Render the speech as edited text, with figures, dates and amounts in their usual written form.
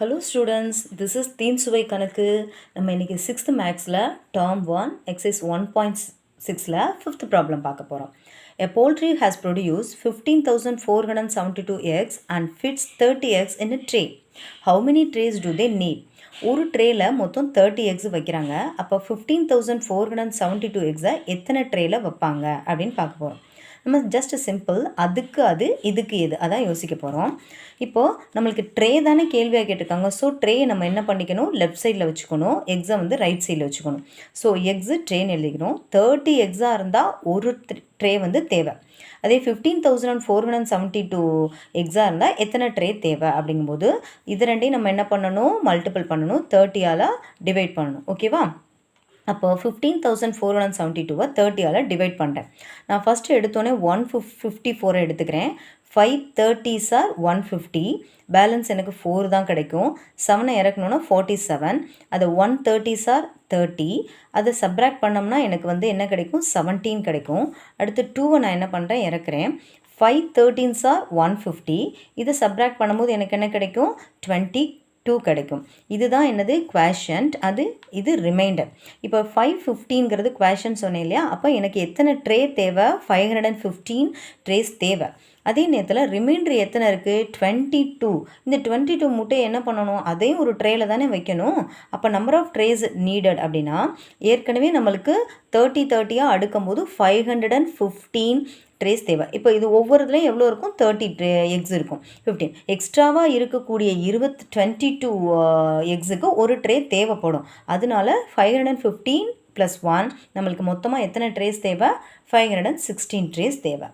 Hello students, this is Theme Suvai Kanakku. நம்ம இன்னைக்கு 6th Maxல Term 1 Exercise 1.6ல 5th problem பார்க்க போறோம். A poultry has produced 15,472 eggs and fits 30 eggs in a tray. How many trays do they need? ஒரு ட்ரேல மொத்தம் 30 X வைக்கிறாங்க. அப்போ 15,472 எக்ஸை எத்தனை ட்ரேல வைப்பாங்க அப்படின்னு பார்க்க போகிறோம். நம்ம ஜஸ்ட் சிம்பிள் அதுக்கு அது இதுக்கு எது அதான் யோசிக்க போகிறோம். இப்போது நம்மளுக்கு ட்ரே தானே கேள்வியாக கேட்டிருக்காங்க. ஸோ ட்ரேயை நம்ம என்ன பண்ணிக்கணும், லெஃப்ட் சைடில் வச்சுக்கணும், எக்ஸை வந்து ரைட் சைடில் வச்சுக்கணும். ஸோ எக்ஸு ட்ரேன்னு எழுதிக்கணும். 30 எக்ஸாக இருந்தால் ஒரு ட்ரே வந்து தேவை. அதே 15,472 எக்ஸாக இருந்தால் எத்தனை ட்ரே தேவை அப்படிங்கும்போது இது ரெண்டையும் நம்ம என்ன பண்ணணும், மல்டிபிள் பண்ணணும், 30ஆல் டிவைட் பண்ணணும். ஓகேவா? அப்போ 15,472 30ஆல் டிவைட் பண்ணுறேன். நான் ஃபஸ்ட்டு எடுத்தோன்னே 154 எடுத்துக்கிறேன். 5 30s are 150, பேலன்ஸ் எனக்கு 4 தான் கிடைக்கும். 7 இறக்கணுன்னா 47, அது 130s are 30, அதை சப்ராக்ட் பண்ணோம்னா எனக்கு வந்து என்ன கிடைக்கும், 17 கிடைக்கும். அடுத்து 2 நான் என்ன பண்ணுறேன், இறக்குறேன். 5 13s are 150, இதை சப்ராக்ட் பண்ணும்போது எனக்கு என்ன கிடைக்கும், 22 கிடைக்கும். இதுதான் என்னது குவேஷன்ட், இது ரிமைண்டர். இப்போ 515ங்கிறது குவேஷன் சொன்னேன் இல்லையா, அப்போ எனக்கு எத்தனை ட்ரே தேவை, 515 ட்ரேஸ் தேவை. அதே நேரத்தில் ரிமைண்டர் எத்தனை இருக்குது, 22. இந்த 22 முட்டையை என்ன பண்ணணும், அதையும் ஒரு ட்ரேயில் தானே வைக்கணும். அப்போ நம்பர் ஆஃப் ட்ரேஸ் நீடட் அப்படின்னா ஏற்கனவே நம்மளுக்கு 30 அடுக்கும் போது 515 ட்ரேஸ் தேவை. இப்போ இது ஒவ்வொருத்துலையும் எவ்வளோ இருக்கும், 30 எக்ஸ் இருக்கும். 15 எக்ஸ்ட்ராவாக இருக்கக்கூடிய 22 எக்ஸுக்கு ஒரு ட்ரே தேவைப்படும். அதனால 515 + 1 நம்மளுக்கு மொத்தமாக எத்தனை ட்ரேஸ் தேவை, 516 ட்ரேஸ் தேவை.